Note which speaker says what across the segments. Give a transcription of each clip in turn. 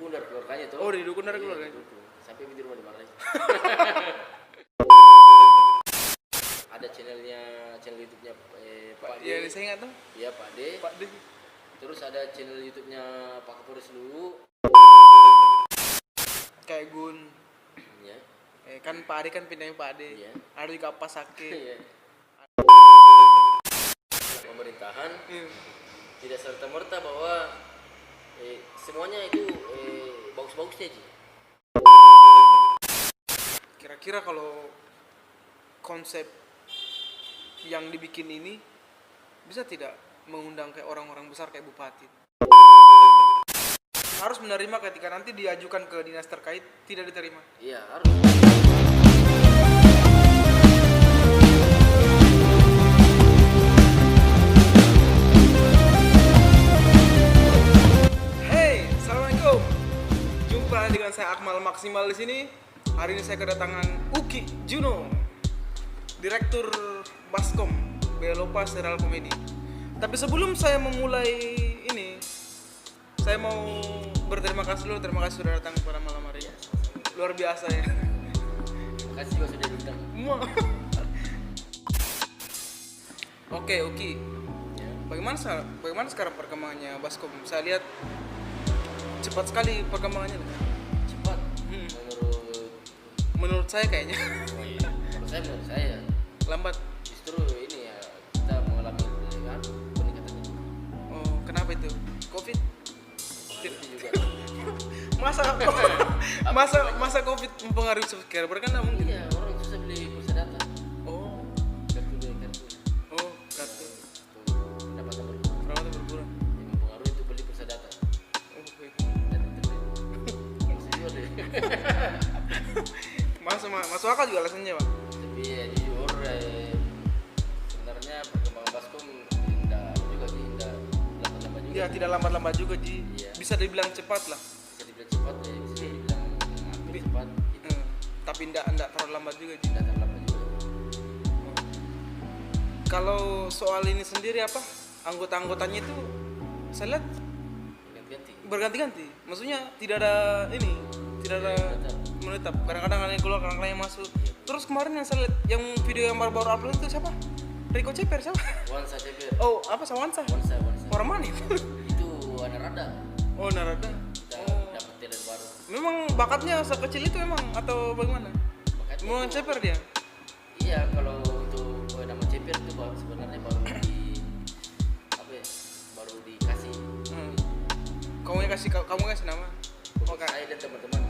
Speaker 1: didukung dari keluarganya tuh.
Speaker 2: Oh, didukung dari keluarganya.
Speaker 1: Sampai di rumah dimarahin. Ada channel YouTube-nya Pak D.
Speaker 2: Ya, saya nggak tahu.
Speaker 1: Iya, Pak D.
Speaker 2: Pak D.
Speaker 1: Terus ada channel YouTube-nya Pak Kapolres dulu.
Speaker 2: Kayak Gun.
Speaker 1: Ya.
Speaker 2: Kan Pak Ade kan pindahnya Pak Ade.
Speaker 1: Iya.
Speaker 2: Ada juga Pak Sake.
Speaker 1: Iya. Pemerintahan tidak serta merta bahwa semuanya itu bagus-bagusnya Ji.
Speaker 2: Kira-kira kalau konsep yang dibikin ini bisa tidak mengundang kayak orang-orang besar kayak bupati? Harus menerima ketika nanti diajukan ke dinas terkait tidak diterima.
Speaker 1: Iya, harus.
Speaker 2: Hey, assalamualaikum. Jumpa dengan saya Akmal Maksimal di sini. Hari ini saya kedatangan Uki Juno, Direktur Baskom Belopa Serial Komedi. Tapi sebelum saya memulai ini, saya mau berterima kasih dulu. Terima kasih sudah datang pada malam hari ini. Luar biasa ya.
Speaker 1: Terima kasih juga sudah diundang.
Speaker 2: Oke, Uki. Bagaimana sekarang perkembangannya Baskom? Saya lihat cepat sekali perkembangannya.
Speaker 1: Cepat.
Speaker 2: Menurut saya kayaknya
Speaker 1: Menurut saya
Speaker 2: lambat.
Speaker 1: justru ini ya kita mengalami peningkatan itu.
Speaker 2: Oh, kenapa itu? Covid?
Speaker 1: Itu juga.
Speaker 2: masa Covid mempengaruhi subscriber kan nggak mungkin.
Speaker 1: Iya, orang susah beli pulsa data.
Speaker 2: Oh,
Speaker 1: Kartu.
Speaker 2: kartu
Speaker 1: Pendapatan berkurang.
Speaker 2: perawatan berkurang.
Speaker 1: Yang mempengaruhi itu beli pulsa data
Speaker 2: Oh, oke.
Speaker 1: dan internet. Masih juga deh.
Speaker 2: Masuk akal juga alasannya, Pak.
Speaker 1: Tapi ya jujur sebenarnya perkembangan Baskom tidak juga sih, tidak lambat-lambat juga.
Speaker 2: Ya, tidak lambat-lambat juga, Ji.
Speaker 1: Iya.
Speaker 2: Bisa dibilang cepat lah.
Speaker 1: Bisa dibilang cepat ya, bisa dibilang hampir cepat gitu.
Speaker 2: Tapi enggak terlalu lambat juga, Ji.
Speaker 1: Tidak terlambat juga.
Speaker 2: Kalau soal ini sendiri apa? Anggota-anggotanya itu saya lihat
Speaker 1: Ganti-ganti.
Speaker 2: berganti-ganti. Maksudnya tidak ada menetap. Kadang-kadang ada yang keluar, kadang-kadang yang masuk. Terus kemarin yang saya lihat yang video yang baru-baru upload itu siapa? Rico Ceper siapa?
Speaker 1: Wansa Ceper.
Speaker 2: Oh, apa Sawansa?
Speaker 1: Wansa.
Speaker 2: Orang mana itu?
Speaker 1: Itu Anarada.
Speaker 2: Oh, Narada.
Speaker 1: Kita dapat talent baru.
Speaker 2: Memang bakatnya sekecil itu emang atau bagaimana?
Speaker 1: Makanya
Speaker 2: Mau
Speaker 1: itu-
Speaker 2: Ceper dia?
Speaker 1: Iya, kalau untuk nama Ceper itu sebenarnya baru dikasih.
Speaker 2: Kamu kasih nama? Oh,
Speaker 1: Saya dan teman-teman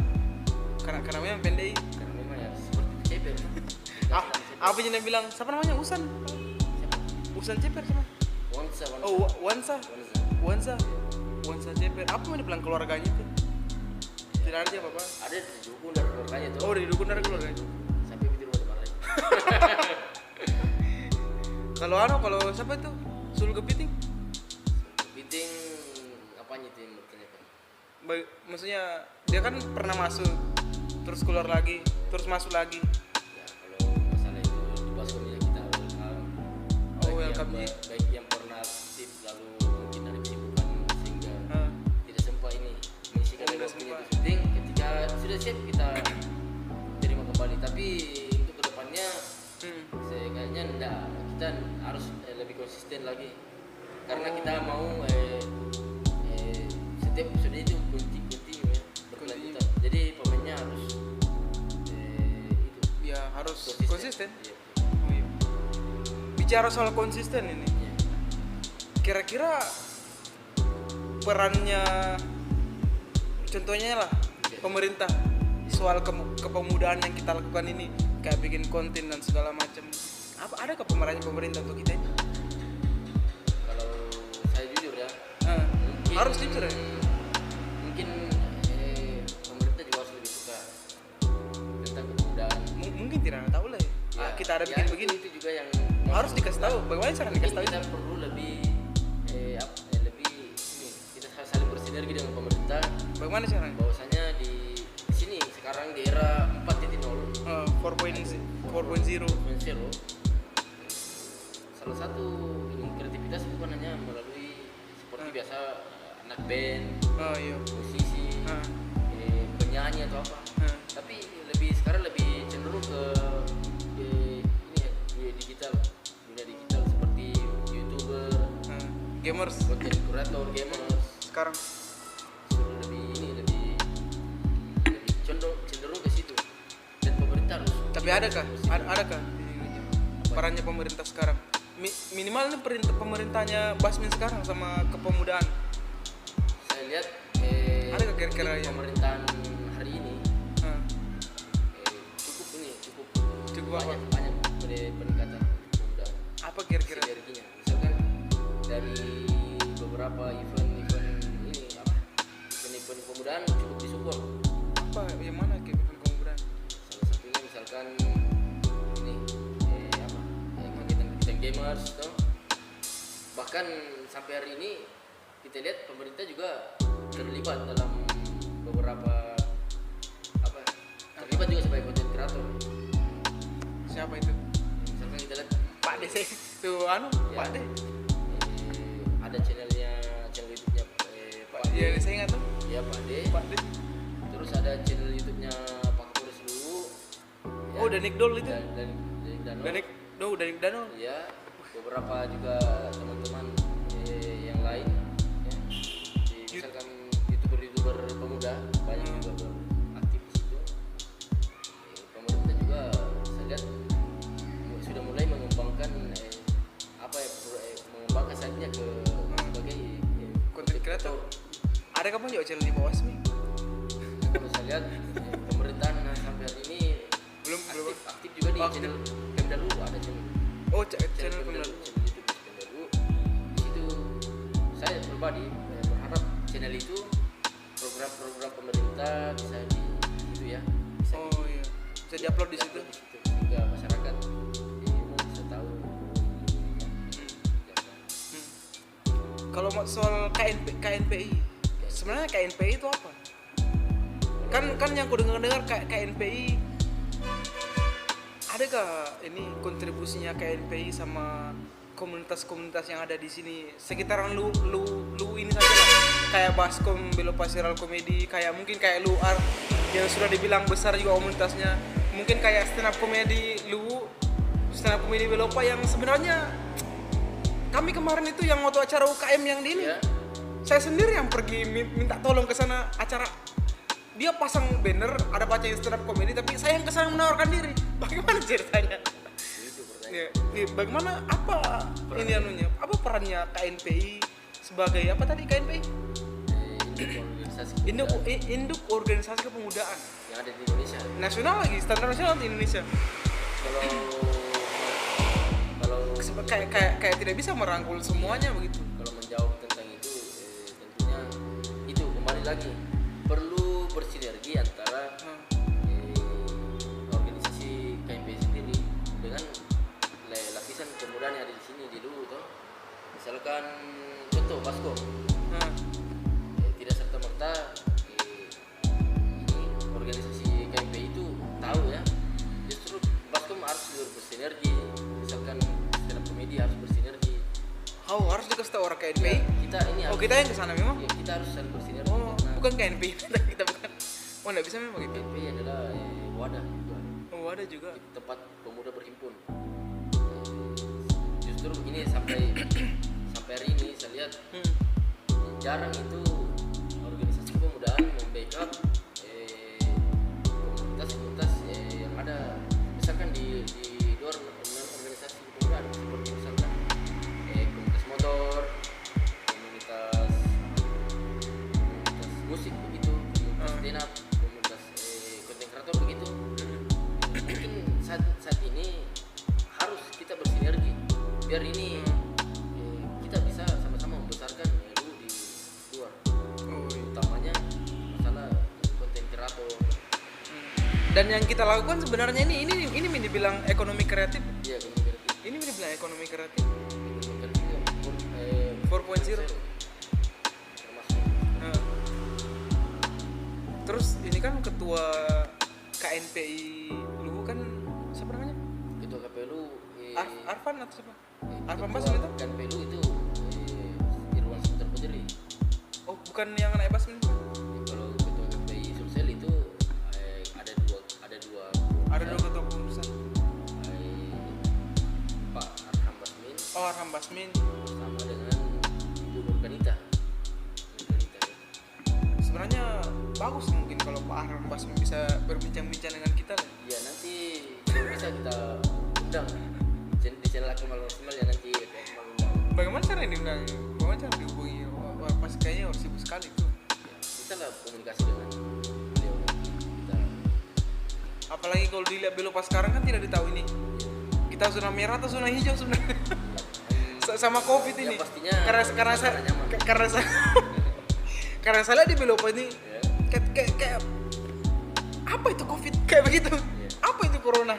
Speaker 2: karena memang pendek.
Speaker 1: karena memang ya seperti Ceper.
Speaker 2: Apa yang bilang? Siapa namanya? Usan.
Speaker 1: Siapa?
Speaker 2: Usan Ceper siapa?
Speaker 1: Wansa.
Speaker 2: Oh, Wansa Ceper. Apa yang dibilang keluarganya itu? Tidak ada siapa, Pak.
Speaker 1: Ada didukung dari keluarganya tuh.
Speaker 2: Oh, didukung dari keluarganya.
Speaker 1: Sampai di rumah dimarahin.
Speaker 2: Kalau siapa itu? Sul Kepiting?
Speaker 1: Kepiting apanya itu yang bertanyakan?
Speaker 2: Maksudnya dia kan pernah masuk, terus keluar lagi, terus masuk lagi.
Speaker 1: Ya kalau masalah itu di Baskom ya kita welcome.
Speaker 2: Oh, welcome, Ji.
Speaker 1: Baik yang pernah aktif lalu mungkin ada kesibukan sehingga tidak sempat ini mengisikan
Speaker 2: Oh, tidak
Speaker 1: waktunya
Speaker 2: sempat.
Speaker 1: itu syuting. Ketika sudah siap kita terima kembali. Tapi untuk kedepannya saya kayaknya enggak, kita harus lebih konsisten lagi karena kita mau setiap episode itu continue ya, berkelanjutan. Jadi pemainnya harus itu
Speaker 2: Ya harus konsisten.
Speaker 1: Iya.
Speaker 2: Oh, iya. Bicara soal konsisten ini,
Speaker 1: Iya.
Speaker 2: kira-kira perannya, contohnya lah pemerintah soal kepemudaan yang kita lakukan ini, kayak bikin konten dan segala macam. Ada pemerannya pemerintah untuk kita ini?
Speaker 1: Kalau saya jujur ya,
Speaker 2: Harus jujur ya.
Speaker 1: mungkin pemerintah juga harus lebih suka tentang kepemudaan.
Speaker 2: Mungkin tidak tahu lah ya. Kita ada bikin begini.
Speaker 1: Itu juga yang
Speaker 2: Harus dikasih tahu. Bagaimana cara dikasih tahu?
Speaker 1: kita perlu lebih kita saling bersinergi dengan pemerintah.
Speaker 2: Bagaimana caranya?
Speaker 1: Bahwasanya di sini sekarang di era 4.0
Speaker 2: 4.0.
Speaker 1: salah satu ini kreativitas bukan hanya melalui seperti biasa anak band,
Speaker 2: Oh iya.
Speaker 1: musisi,
Speaker 2: gamers
Speaker 1: konten kreator gamers
Speaker 2: sekarang.
Speaker 1: suruh lebih cenderung ke situ, dan pemerintah harus.
Speaker 2: Tapi adakah perannya pemerintah sekarang? Minimal nih pemerintahnya Basmin sekarang sama kepemudaan.
Speaker 1: Saya lihat
Speaker 2: Ada nggak kira-kira
Speaker 1: untuk
Speaker 2: yang-
Speaker 1: pemerintahan hari ini
Speaker 2: Nah,
Speaker 1: cukup
Speaker 2: apa?
Speaker 1: banyak peningkatan pemuda
Speaker 2: Apa kira-kira?
Speaker 1: sinerginya. Misalkan dari beberapa event pemudaan cukup disupport.
Speaker 2: Apa yang mana kepemudaan?
Speaker 1: Salah satunya misalkan ini kegiatan gamers toh. Bahkan sampai hari ini kita lihat pemerintah juga terlibat dalam beberapa terlibat juga sebagai content creator.
Speaker 2: Siapa itu?
Speaker 1: Misalkan kita lihat
Speaker 2: Pak De tuh
Speaker 1: Ya.
Speaker 2: Pak De.
Speaker 1: Ada channel YouTube-nya Pak
Speaker 2: Iya,
Speaker 1: D.
Speaker 2: saya ingat tuh.
Speaker 1: Ya Pak D.
Speaker 2: Pak De.
Speaker 1: Terus ada channel YouTube-nya Pak Kapolres dulu.
Speaker 2: Oh, Danik Dol itu.
Speaker 1: Dan
Speaker 2: Danik Dano.
Speaker 1: Ya, beberapa juga teman-teman yang lain ya. Misalkan YouTuber pemuda banyak juga beraktif di situ. Pemerintah juga saya lihat sudah mulai mengembangkan mengembangkan sayapnya ke sebagai
Speaker 2: Content creator. Ada kapan juga channel di bawah sini?
Speaker 1: Kalau saya lihat pemerintahan sampai hari ini
Speaker 2: Belum
Speaker 1: aktif juga di
Speaker 2: aktif.
Speaker 1: channel Pemdalu, ada channel
Speaker 2: Oh, channel
Speaker 1: Pemdalu,
Speaker 2: Pemdalu.
Speaker 1: channel YouTube Pemdalu. Di situ saya pribadi berharap channel itu program-program pemerintah bisa di situ ya, bisa
Speaker 2: Oh iya. Bisa diupload di situ.
Speaker 1: sehingga masyarakat bisa tahu.
Speaker 2: Kalau soal KNPI, sebenarnya KNPI itu apa? Kan yang aku dengar KNPI, adakah ini kontribusinya KNPI sama komunitas-komunitas yang ada di sini sekitaran lu ini saja lah, kayak Baskom, Belopa Serial Komedi, kayak mungkin kayak Luar yang sudah dibilang besar juga komunitasnya, mungkin kayak stand up comedy stand up comedy Belopa yang sebenarnya kami kemarin itu yang waktu acara UKM yang di ini,
Speaker 1: Ya.
Speaker 2: saya sendiri yang pergi minta tolong ke sana acara. Dia pasang banner ada baca stand up comedy, tapi saya yang kesana menawarkan diri. Bagaimana ceritanya?
Speaker 1: Itu pertanyaan.
Speaker 2: Ya, bagaimana apa ini anunya? Apa perannya KNPI sebagai apa tadi KNPI?
Speaker 1: Organisasi
Speaker 2: Induk Organisasi Kepemudaan
Speaker 1: yang ada di Indonesia.
Speaker 2: nasional lagi, standar nasional di Indonesia.
Speaker 1: Kalau
Speaker 2: Kayak tidak bisa merangkul semuanya begitu.
Speaker 1: kalau menjawab tentang itu tentunya itu kembali lagi perlu bersinergi antara organisasi KMP sendiri dengan lapisan kepemudaan yang ada di sini di dulu toh. Misalkan contoh Baskom,
Speaker 2: Nah,
Speaker 1: tidak serta merta ini organisasi KMP itu tahu ya, justru Baskom harus bersinergi. Misalkan stand up comedy harus bersinergi.
Speaker 2: harus dikasih tahu orang KNPI.
Speaker 1: Ya, kita ini
Speaker 2: Oh,
Speaker 1: harus,
Speaker 2: kita yang kesana memang.
Speaker 1: ya, kita harus saling bersinergi.
Speaker 2: Oh,
Speaker 1: karena
Speaker 2: bukan KNPI. Kita bukan. Oh, enggak bisa memang gitu.
Speaker 1: KMP adalah wadah juga,
Speaker 2: Oh, ada juga.
Speaker 1: tempat pemuda berhimpun. Justru ini sampai hari ini saya lihat jarang itu organisasi kepemudaan membackup komunitas-komunitas yang ada misalkan di luar organisasi kepemudaan, seperti misalkan komunitas motor, komunitas musik begitu, komunitas stand up, komunitas content creator begitu. Mungkin saat ini harus kita bersinergi biar ini kita bisa sama-sama membesarkan dulu di luar,
Speaker 2: Oh, iya.
Speaker 1: utamanya masalah konten kreator.
Speaker 2: Dan yang kita lakukan sebenarnya ini dibilang ekonomi kreatif.
Speaker 1: Iya, ekonomi kreatif.
Speaker 2: Ini dibilang ekonomi kreatif.
Speaker 1: Ekonomi kreatif ya,
Speaker 2: 4.0.
Speaker 1: termasuk
Speaker 2: Nah. Terus ini kan ketua KNPI Luwu kan siapa namanya?
Speaker 1: ketua KPLU
Speaker 2: Arfan atau siapa? Arfan
Speaker 1: ketua
Speaker 2: Basmin itu?
Speaker 1: kan PLU itu Irwan Saputra Putri.
Speaker 2: Oh, bukan yang anak Basmin itu.
Speaker 1: Kalau ketua KPI Sulsel itu ada dua
Speaker 2: Ada dua ketua kepengurusan.
Speaker 1: Pak Arham Basmin
Speaker 2: Oh, Arham Basmin.
Speaker 1: bersama dengan
Speaker 2: bagus mungkin kalau Pak Harun Baskom bisa berbincang-bincang dengan kita lah.
Speaker 1: Ya nanti kalau bisa kita undang di channel Akmal Maksimal ya nanti Akmal undang.
Speaker 2: Bagaimana cara diundang? Bagaimana cara dihubungi? Wah, pas kayaknya harus sibuk sekali tuh.
Speaker 1: Ya, kita lah komunikasi dengan beliau. Kita
Speaker 2: Apalagi kalau dilihat Belopa sekarang kan tidak ditahu ini. Kita zona merah atau zona hijau sebenarnya. Sama COVID ini.
Speaker 1: Ya, pastinya
Speaker 2: karena saya
Speaker 1: nyaman.
Speaker 2: karena saya lihat di Belopa ini
Speaker 1: Ya.
Speaker 2: kayak apa itu COVID kayak begitu. Apa itu corona?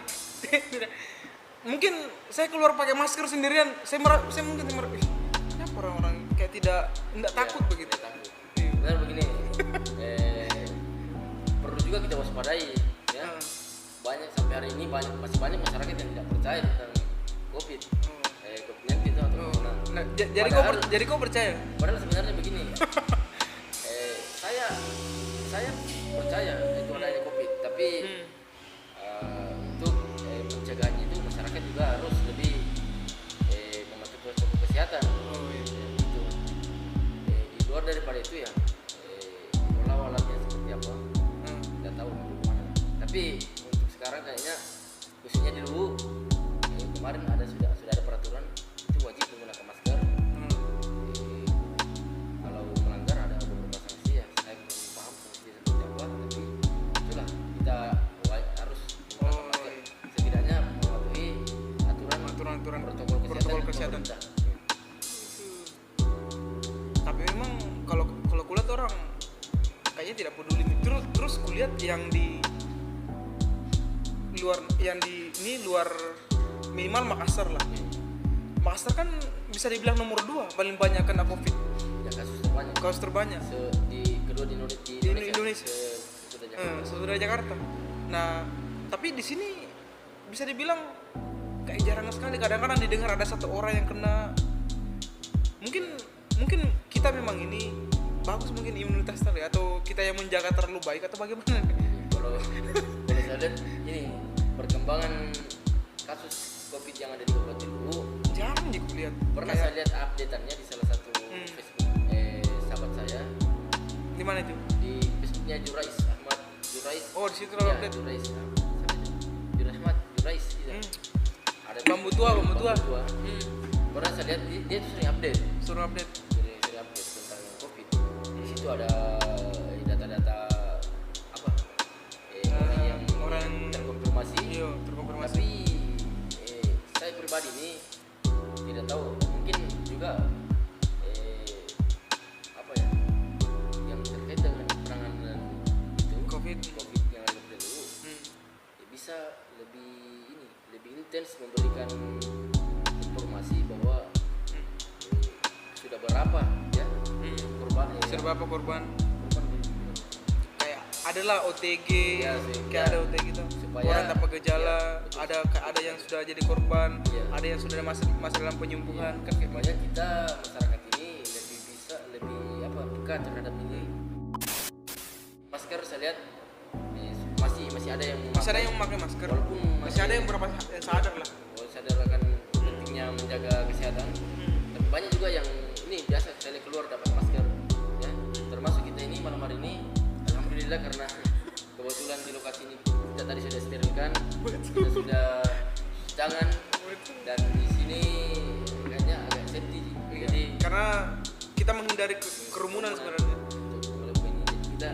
Speaker 2: Mungkin saya keluar pakai masker sendirian, saya mungkin ih, kenapa orang-orang kayak tidak takut begitu.
Speaker 1: Tidak takut. Benar begini. Perlu juga kita waspadai ya. Banyak sampai hari ini masih banyak masyarakat yang tidak percaya tentang COVID. COVID-19 itu atau corona.
Speaker 2: Nah, jadi kau percaya?
Speaker 1: Padahal sebenarnya begini. Saya percaya itu adanya COVID, tapi untuk pencegahannya itu masyarakat juga harus lebih mematuhi protokol kesehatan. Gitu. Di luar daripada itu ya, walau-walaunya seperti apa, tidak tahu bagaimana. Tapi untuk sekarang kayaknya khususnya di Luwu, kemarin sudah ada peraturan itu wajib menggunakan masker. Kalau melanggar ada beberapa sanksi ya, saya belum paham sanksi seperti apa, tapi itulah kita harus menggunakan masker. Setidaknya mematuhi aturan protokol kesehatan. Pemerintah.
Speaker 2: Tapi memang kalau kulihat orang kayaknya tidak peduli. Terus kulihat yang di luar minimal Makassar lah. Makassar kan bisa dibilang nomor 2 paling banyak kena COVID.
Speaker 1: Ya kasus terbanyak. Kedua di Indonesia.
Speaker 2: Sesudah Jakarta. Nah, tapi di sini bisa dibilang kayak jarang sekali. Kadang-kadang didengar ada satu orang yang kena. Mungkin kita memang ini bagus mungkin imunitas tadi atau kita yang menjaga terlalu baik atau bagaimana?
Speaker 1: Kalau saya lihat ini perkembangan kasus COVID yang ada di Kabupaten Luwu
Speaker 2: Jarang dikulihat.
Speaker 1: pernah saya lihat update-annya di salah satu Facebook sahabat saya.
Speaker 2: Di mana itu?
Speaker 1: Di Facebooknya Jurais Ahmad Jurais.
Speaker 2: Oh, di situ
Speaker 1: Ya,
Speaker 2: update.
Speaker 1: Jurais Ahmad Jurais gitu. Ada
Speaker 2: Bambu tua.
Speaker 1: Pernah saya lihat dia tuh sering update.
Speaker 2: Suruh update.
Speaker 1: Sering update tentang COVID. Di situ ada data-data apa? Orang yang terkonfirmasi.
Speaker 2: Iya, terkonfirmasi.
Speaker 1: Tapi saya pribadi ini tidak tahu, mungkin juga apa ya yang terkait dengan penanganan itu
Speaker 2: COVID
Speaker 1: yang ada di Luwu bisa lebih intens memberikan informasi bahwa sudah berapa ya korban
Speaker 2: Sudah berapa korban? Kayak adalah OTG,
Speaker 1: Ya,
Speaker 2: kayak ada OTG gitu.
Speaker 1: Supaya-
Speaker 2: Orang tanpa gejala,
Speaker 1: Ya,
Speaker 2: ada yang sudah jadi korban,
Speaker 1: Ya.
Speaker 2: ada yang sudah masih dalam penyembuhan kan kayak
Speaker 1: Makanya kita masyarakat ini lebih peka terhadap ini. Masker saya lihat masih ada yang
Speaker 2: memakai masker.
Speaker 1: Walaupun
Speaker 2: masih ada yang berapa yang sadar lah.
Speaker 1: sadar akan pentingnya menjaga kesehatan. Tapi banyak juga yang ini biasa sekali keluar dapat masker ya. Termasuk kita ini malam hari ini alhamdulillah karena kebetulan di lokasi ini kita tadi sudah sterilkan, kita sudah cuci tangan dan di sini kayaknya agak safety. Jadi
Speaker 2: Karena kita menghindari kerumunan sebenarnya.
Speaker 1: untuk melakukan ini jadi kita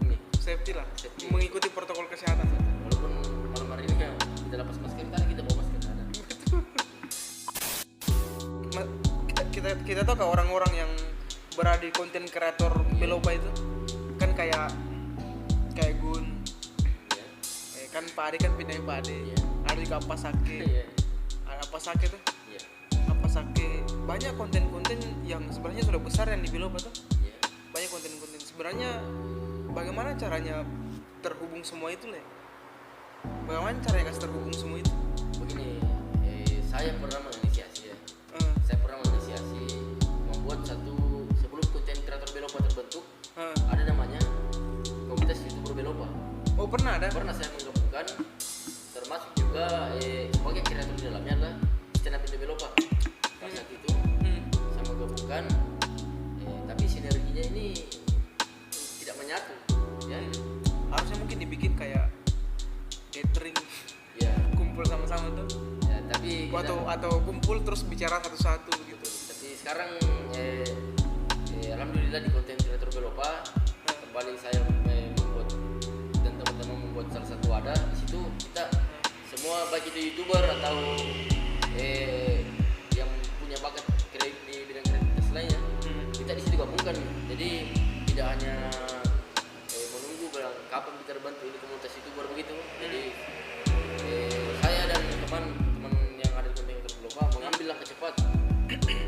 Speaker 1: ini
Speaker 2: Safety lah.
Speaker 1: Safety.
Speaker 2: Mengikuti protokol kesehatan.
Speaker 1: walaupun malam hari ini kan kita lepas masker kita bawa masker ada.
Speaker 2: Kita tahu kan orang-orang yang berada di konten kreator Belopa itu kan kayak Gun,
Speaker 1: Ya.
Speaker 2: kan Pak Ade kan pindahin Pak Ade.
Speaker 1: Iya.
Speaker 2: Ada juga apa Sake,
Speaker 1: Iya.
Speaker 2: ada apa Sake tuh,
Speaker 1: Iya.
Speaker 2: apa Sake. Banyak konten-konten yang sebenarnya sudah besar yang di Belopa tuh.
Speaker 1: Iya.
Speaker 2: Banyak konten-konten. Sebenarnya bagaimana caranya terhubung semua itu lah? Bagaimana caranya kasih terhubung semua itu?
Speaker 1: Begini, saya pernah menginisiasi ya. Saya pernah menginisiasi membuat sebelum konten kreator Belopa terbentuk, ada namanya komunitas YouTuber Belopa.
Speaker 2: Oh pernah ada?
Speaker 1: Pernah saya menggabungkan, termasuk juga sebagai kreator di dalamnya adalah stand up Indo Belopa. Pada saat itu saya menggabungkan, tapi sinerginya ini tidak menyatu, ya.
Speaker 2: harusnya mungkin dibikin kayak gathering,
Speaker 1: Ya,
Speaker 2: kumpul sama-sama tuh,
Speaker 1: ya tapi kita,
Speaker 2: atau kumpul terus bicara satu-satu gitu.
Speaker 1: tapi sekarang alhamdulillah di konten kreator Belopa kembali saya membuat dan teman-teman membuat salah satu wadah. Di situ kita semua baik itu YouTuber atau yang punya bakat di bidang kreativitas lainnya, kita di situ gabungkan. Jadi tidak hanya menunggu kapan kita terbantu ini komunitas YouTuber begitu. Jadi saya dan teman-teman yang ada di konten kreator Belopa mengambil langkah cepat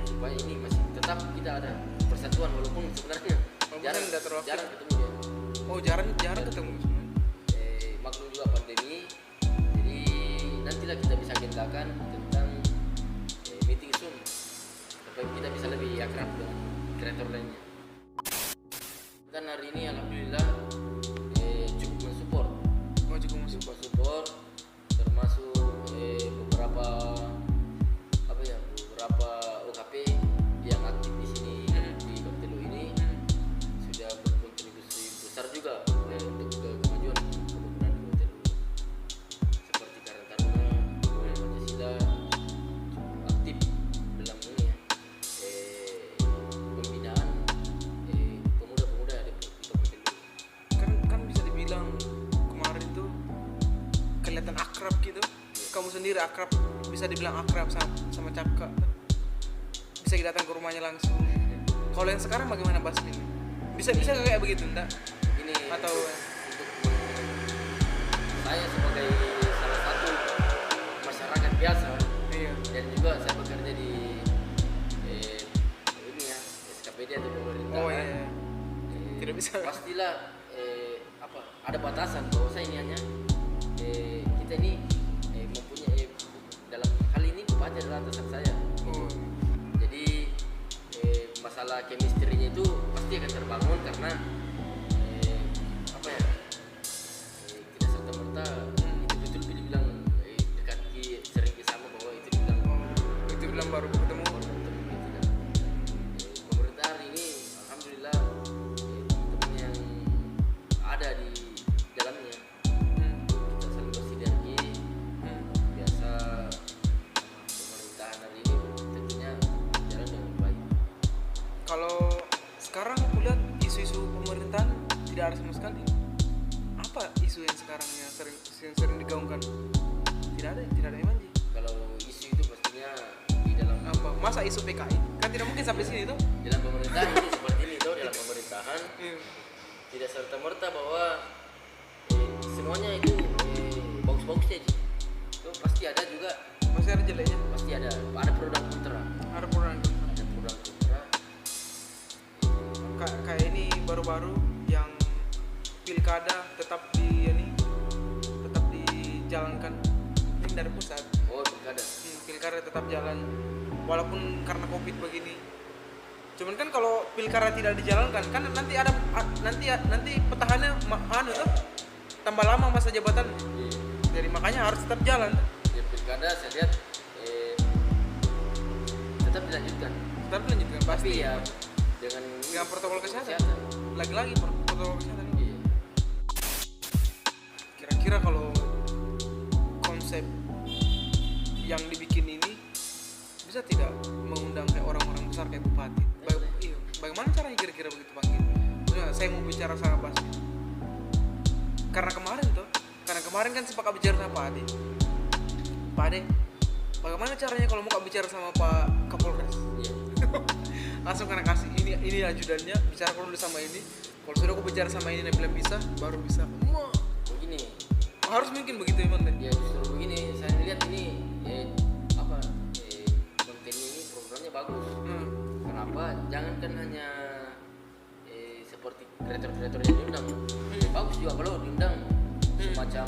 Speaker 1: supaya ini masih tetap kita ada persatuan walaupun sebenarnya jarang ketemu ya.
Speaker 2: Oh, jarang ketemu sebenarnya.
Speaker 1: Maklum juga pandemi, jadi nantilah kita bisa agendakan tentang meeting Zoom supaya kita bisa lebih akrab dengan kreator lainnya. Kan hari ini alhamdulillah cukup mensupport, support termasuk beberapa OKP yang aktif di sini di Baktelu ini sudah berkontribusi besar juga untuk kemajuan pembangunan di Baktelu, seperti Karang Taruna, Pancasila aktif dalam ini ya pembinaan pemuda-pemuda di Baktelu.
Speaker 2: Kan bisa dibilang kemarin tuh kelihatan akrab gitu. Kamu sendiri akrab, bisa dibilang akrab sama Capka. Bisa datang ke rumahnya langsung. Kalau yang sekarang bagaimana Bas ini? Bisa kayak begitu enggak?
Speaker 1: Ini
Speaker 2: Atau
Speaker 1: untuk saya sebagai salah satu masyarakat biasa,
Speaker 2: iya.
Speaker 1: dan juga saya bekerja di ini ya SKPD atau pemerintahan.
Speaker 2: Oh iya. Tidak bisa.
Speaker 1: Pastilah ada batasan bahwa saya ini hanya kita ini mempunyai dalam hal ini bupati adalah atasan saya.
Speaker 2: Oh.
Speaker 1: Jadi masalah chemistry-nya itu pasti akan terbangun karena tidak serta merta itu betul dibilang dekat sering bersama bahwa itu dibilang
Speaker 2: Baru ketemu.
Speaker 1: tidak. Pemerintah hari ini alhamdulillah teman-teman yang ada di dalamnya kita saling bersinergi. Biasa pemerintahan hari ini tentunya jalan dengan baik.
Speaker 2: Kalau sekarang aku lihat isu-isu pemerintahan tidak ada sama sekali. Apa isu yang sekarang yang sering digaungkan? Tidak ada memang Ji.
Speaker 1: Kalau isu itu pastinya di dalam
Speaker 2: Masa isu PKI? Kan tidak mungkin sampai sini tuh.
Speaker 1: dalam pemerintahan ini seperti ini tuh, dalam pemerintahan tidak serta merta bahwa semuanya itu bagus-bagusnya aja. Itu pasti ada juga,
Speaker 2: Masih ada jeleknya.
Speaker 1: pasti ada pro dan kontra.
Speaker 2: Ada kurang.
Speaker 1: Ada pro dan kontra.
Speaker 2: Kayak ini baru-baru yang pilkada tetap dijalankan. Ini dari pusat.
Speaker 1: Oh, pilkada.
Speaker 2: Pilkada tetap jalan walaupun karena Covid begini. Cuman kan kalau pilkada tidak dijalankan kan nanti petahana tuh tambah lama masa jabatan. Jadi makanya harus tetap jalan.
Speaker 1: Ya, pilkada saya lihat tetap dilanjutkan.
Speaker 2: Pasti
Speaker 1: Tapi ya dengan
Speaker 2: protokol kesehatan. Lagi-lagi protokol kesehatan.
Speaker 1: Iya.
Speaker 2: Kira-kira kalau konsep yang dibikin ini bisa tidak mengundang kayak orang-orang besar kayak bupati? Iya. Bagaimana caranya kira-kira begitu panggil? Maksudnya, saya mau bicara sama Bas. Karena kemarin kan sempat bicara sama Pak Ade. Pak Ade, bagaimana caranya kalau mau bicara sama Pak Kapolres?
Speaker 1: Iya.
Speaker 2: Langsung karena kasih ini ajudannya bicara dulu sama ini. Kalau sudah aku bicara sama ini dan bilang bisa, baru bisa.
Speaker 1: Begini.
Speaker 2: Harus mungkin begitu emang deh.
Speaker 1: Ya justru begini, saya lihat ini konten ini programnya bagus. Kenapa? Jangankan hanya seperti kreator-kreator yang diundang, bagus juga kalau diundang semacam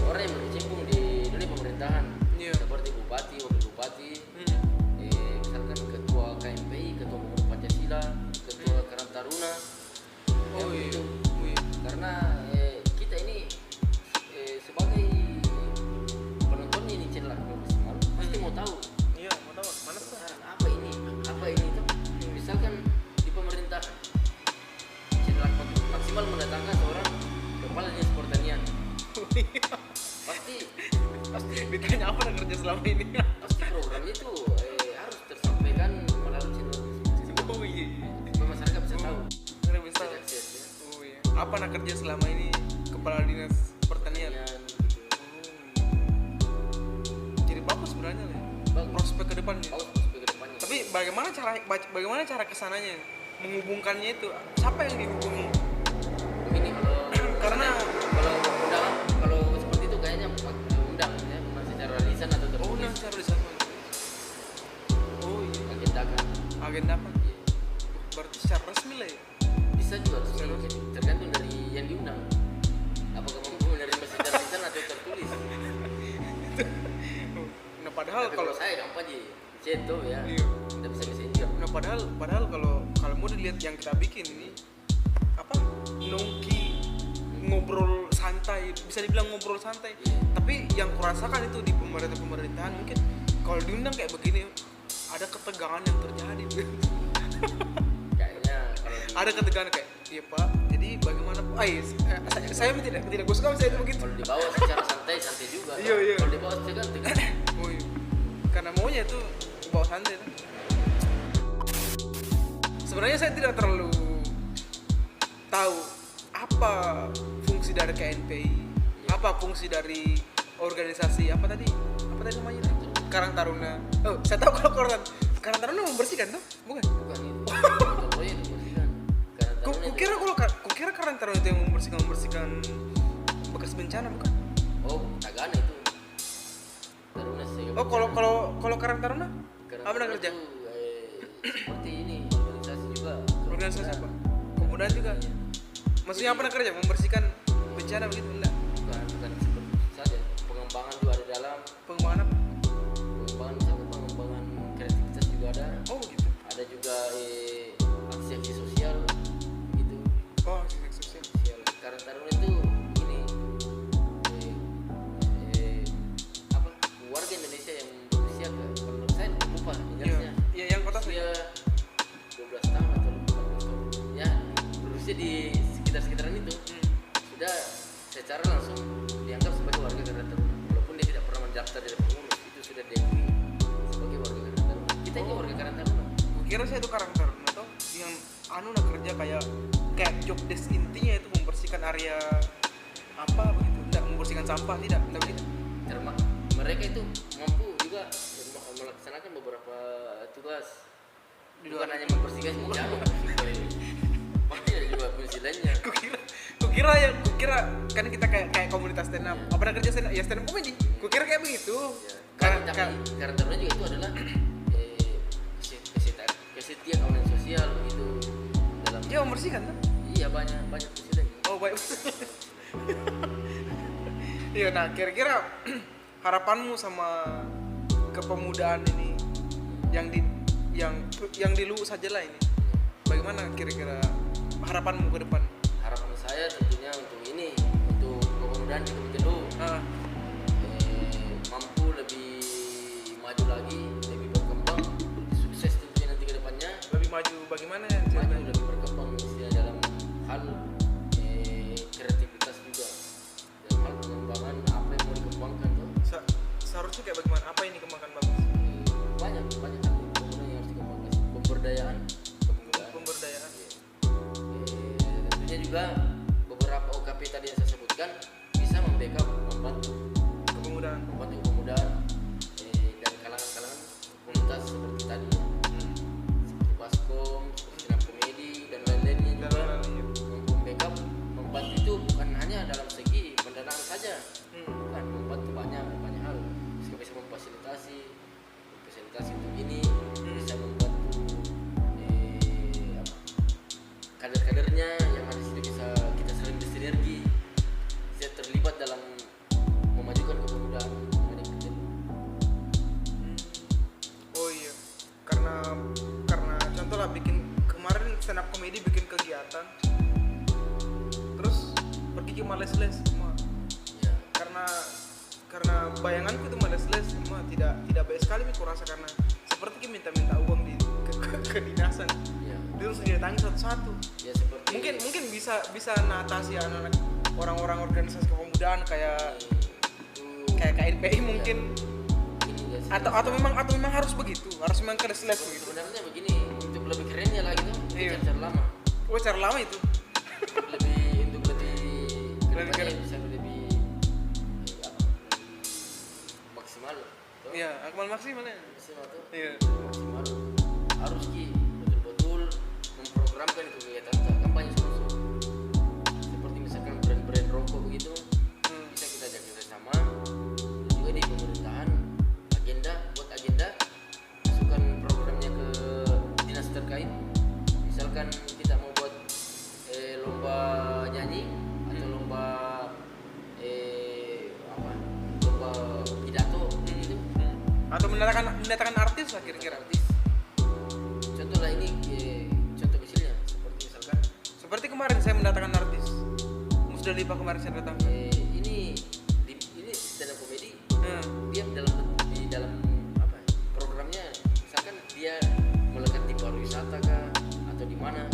Speaker 1: orang yang berkecimpung di dunia pemerintahan, seperti bupati, wakil bupati, misalkan ketua KMPI, ketua pemuda Pancasila, ketua Karang Taruna.
Speaker 2: Oh iya.
Speaker 1: Karena kita ini sebagai penontonnya ini channel Akmal Maksimal pasti mau tahu.
Speaker 2: Iya, mau tahu mana sih?
Speaker 1: Apa ini tuh? Misalkan di pemerintahan channel Akmal Maksimal mendatangkan seorang pasti pasti
Speaker 2: Ditanya apa nak kerja selama ini?
Speaker 1: pasti program itu harus tersampaikan melalui channel
Speaker 2: Oh iya.
Speaker 1: supaya masyarakat bisa tahu,
Speaker 2: Nggak bisa.
Speaker 1: bisa akses ya.
Speaker 2: Oh iya. Apa nak kerja selama ini kepala dinas pertanian?
Speaker 1: Pertanian, gitu.
Speaker 2: Jadi bagus sebenarnya lah.
Speaker 1: Bagus.
Speaker 2: Prospek ke depan.
Speaker 1: Bagus prospek ke depannya.
Speaker 2: Tapi bagaimana cara kesananya? Menghubungkannya itu siapa yang dihubungi?
Speaker 1: begini
Speaker 2: Karena
Speaker 1: kalau undangan kalau seperti itu kayaknya undang ya secara lisan atau
Speaker 2: oh
Speaker 1: tertulis
Speaker 2: nah secara di sana. Oh iya.
Speaker 1: agendakan.
Speaker 2: Agenda apa?
Speaker 1: Iya.
Speaker 2: Berarti secara resmi lah ya.
Speaker 1: Bisa juga tergantung dari yang diundang, apakah mampu menerima secara lisan atau tertulis.
Speaker 2: Nah padahal
Speaker 1: Tapi
Speaker 2: kalau
Speaker 1: kalau saya gampang aja ceto ya,
Speaker 2: iya.
Speaker 1: kita bisa messenger.
Speaker 2: Nah padahal kalau mau dilihat yang kita bikin ini apa nongki ngobrol santai, bisa dibilang ngobrol santai.
Speaker 1: Iya.
Speaker 2: Tapi yang kurasakan itu di pemerintahan mungkin kalau diundang kayak begini ada ketegangan yang terjadi.
Speaker 1: Kayaknya kalau
Speaker 2: Ada ketegangan kayak iya pak. Jadi bagaimana? Saya tidak gue suka saya itu begitu.
Speaker 1: kalau dibawa secara santai juga.
Speaker 2: Iya, iya.
Speaker 1: Kalau dibawa tegang.
Speaker 2: Oh, iya. Karena maunya itu bawa santai tuh. Sebenarnya saya tidak terlalu tahu apa fungsi dari KNPI, apa fungsi dari organisasi apa tadi namanya tadi? Karang Taruna. Oh, saya tahu kalau Karang Taruna membersihkan tuh, bukan?
Speaker 1: Bukan itu. Itu proyek dibersihkan.
Speaker 2: Kukira Karang Taruna itu yang membersihkan bekas bencana, bukan?
Speaker 1: Oh, Tagana itu. Taruna sih.
Speaker 2: Oh, kalau Karang Taruna apa nak kerja?
Speaker 1: Seperti ini, organisasi juga.
Speaker 2: Organisasi apa? Kemudian juga. Maksudnya apa nak kerja? Membersihkan bencana begitu enggak?
Speaker 1: Bukan seperti saja. Pengembangan juga ada dalam.
Speaker 2: Pengembangan apa?
Speaker 1: Pengembangan kreativitas juga ada.
Speaker 2: Oh, gitu.
Speaker 1: Ada juga aksi sosial gitu.
Speaker 2: Oh, aspek sosial.
Speaker 1: Sosial. Karang Taruna itu ini apa? Warga Indonesia yang berusia kalau saya lupa ingatnya.
Speaker 2: Iya, yang kota
Speaker 1: Usia 12 tahun atau 14 tahun. Ya, berusia di sekitar-sekitaran itu sudah secara langsung dianggap sebagai warga Karang Taruna. Walaupun dia tidak pernah mendaftar jadi pengurus, itu sudah diakui sebagai warga Karang Taruna. Kita ini warga Karang Taruna.
Speaker 2: Kira saya itu Karang Taruna tuh yang nak kerja kayak job desk intinya itu membersihkan area apa begitu, enggak membersihkan sampah, tidak begitu.
Speaker 1: Mereka itu mampu juga melaksanakan beberapa tugas. Bukan hanya membersihkan jalan, pasti ada juga fungsi lainnya.
Speaker 2: Kukira kan kita kayak komunitas stand up. Apa nak kerja stand up? Ya stand up comedy. Kukira kayak begitu.
Speaker 1: Ya. Karena Taruna juga itu adalah kesetiaan kawanan sosial gitu dalam.
Speaker 2: Dia membersihkan tuh.
Speaker 1: Iya banyak fungsi lainnya.
Speaker 2: Oh baik. Iya, nah kira-kira harapanmu sama kepemudaan ini yang di lu saja lah ini. Bagaimana kira-kira harapanmu ke depan?
Speaker 1: Harapan saya tentunya untuk ini, untuk kepemudaan di Kebun mampu lebih maju lagi, lebih berkembang, sukses tentunya nanti ke depannya.
Speaker 2: Lebih maju bagaimana ya?
Speaker 1: Maju lebih berkembang istilahnya dalam hal kreativitas juga, dalam hal pengembangan apa yang mau dikembangkan tuh.
Speaker 2: Seharusnya kayak bagaimana? Apa yang dikembangkan bagus?
Speaker 1: Banyak hal pembangunan yang harus dikembangkan. Pemberdayaan. Tentunya juga beberapa OKP tadi yang saya sebutkan bisa membackup, membantu
Speaker 2: Kepemudaan.
Speaker 1: kepemudaan dari kalangan komunitas seperti tadi seperti Baskom, seperti stand up comedy dan lain-lainnya juga membackup, membantu itu bukan hanya dalam segi pendanaan saja, bukan, membantu banyak hal, bisa memfasilitasi untuk ini, bisa membantu kader-kadernya yang harus bisa kita saling bersinergi, bisa terlibat dalam memajukan kepemudaan yang ada.
Speaker 2: Oh iya, karena contoh lah bikin kemarin stand up comedy bikin kegiatan, terus pergi ke les semua.
Speaker 1: Ya.
Speaker 2: Karena bayanganku itu les semua tidak baik sekali aku rasa, karena seperti minta uang di kedinasan.
Speaker 1: Ya.
Speaker 2: Dia harus didatangi satu-satu.
Speaker 1: Ya seperti
Speaker 2: Mungkin bisa natasi anak-anak orang-orang organisasi kepemudaan kayak KNPI mungkin,
Speaker 1: ini guys,
Speaker 2: atau memang harus begitu, harus memang ke slash begitu.
Speaker 1: sebenarnya begini, untuk lebih kerennya lagi tuh
Speaker 2: Iya.
Speaker 1: cara lama
Speaker 2: Oh, cara lama itu.
Speaker 1: lebih
Speaker 2: Lebih
Speaker 1: kedepannya
Speaker 2: keren.
Speaker 1: bisa lebih apa, maksimal tuh.
Speaker 2: Iya, Akmal maksimal ya.
Speaker 1: Maksimal tuh
Speaker 2: Iya.
Speaker 1: maksimal harus betul-betul memprogramkan kegiatan kampanye sosok seperti misalkan brand-brand rokok begitu bisa kita ajak kerjasama. Juga di pemerintahan buat agenda masukkan programnya ke dinas terkait. Misalkan kita mau buat lomba nyanyi atau lomba lomba pidato gitu.
Speaker 2: Atau mendatangkan artis lah kira-kira.
Speaker 1: Artis. Contoh lah ini contoh kecilnya seperti misalkan
Speaker 2: Seperti kemarin saya mendatangkan artis. Musdalifah kemarin saya datang.
Speaker 1: ini stand up comedy
Speaker 2: Nah,
Speaker 1: dia di dalam apa ya, programnya misalkan dia melekat di pariwisata kah atau di mana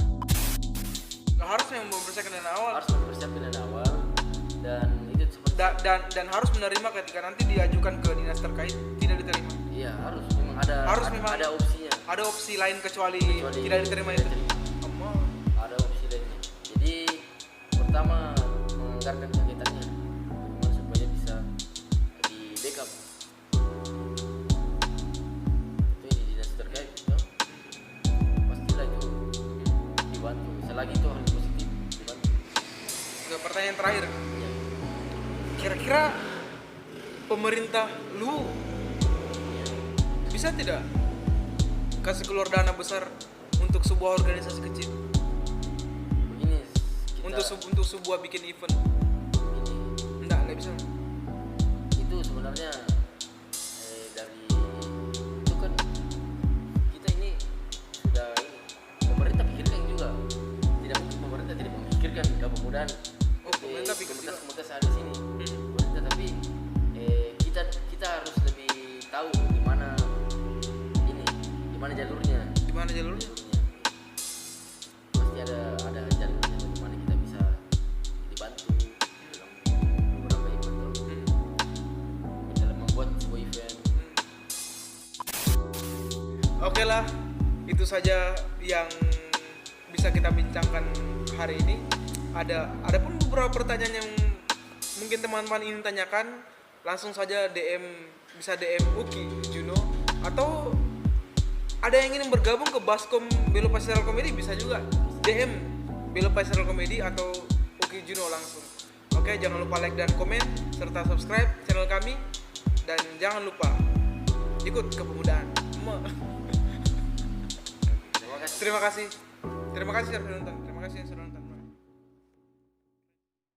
Speaker 2: harus yang mempersiapkan dari awal.
Speaker 1: harus mempersiapkan dari awal dan itu seperti
Speaker 2: Dan harus menerima ketika nanti diajukan ke dinas terkait tidak diterima.
Speaker 1: iya harus memang ada
Speaker 2: Harus memang
Speaker 1: ada opsinya
Speaker 2: Ada opsi lain kecuali
Speaker 1: Kecuali
Speaker 2: tidak diterima itu. Oh,
Speaker 1: ada opsi lainnya. Jadi pertama menganggarkan kegiatannya bagaimana supaya bisa di backup itu di dinas terkait ya. Pastilah itu dibantu selagi itu hal positif dibantu
Speaker 2: ke pertanyaan terakhir.
Speaker 1: ya.
Speaker 2: Kira-kira pemerintah lu bisa tidak kasih keluar dana besar untuk sebuah organisasi kecil,
Speaker 1: Begini kita
Speaker 2: untuk sebuah bikin event?
Speaker 1: begini,
Speaker 2: Enggak bisa.
Speaker 1: itu sebenarnya dari itu kan kita ini sudah ini pemerintah pikirkan juga tidak mungkin pemerintah tidak memikirkan kepemudaan
Speaker 2: Oh, pemerintah pikir juga.
Speaker 1: komunitas ada di sini pemerintah tapi kita harus lebih tahu gimana jalurnya
Speaker 2: Di mana jalurnya?
Speaker 1: pasti ada jalurnya bagaimana kita bisa dibantu dalam beberapa event dalam membuat sebuah event.
Speaker 2: Oke lah, itu saja yang bisa kita bincangkan hari ini. Ada pun beberapa pertanyaan yang mungkin teman-teman ingin tanyakan, langsung saja bisa DM Uki Juno, atau ada yang ingin bergabung ke Baskom Belopa Serial Comedy bisa juga DM Belopa Serial Comedy atau Uki Juno langsung. Oke, jangan lupa like dan komen serta subscribe channel kami, dan jangan lupa ikut kepemudaan.
Speaker 1: Terima kasih.
Speaker 2: Terima kasih yang sudah nonton.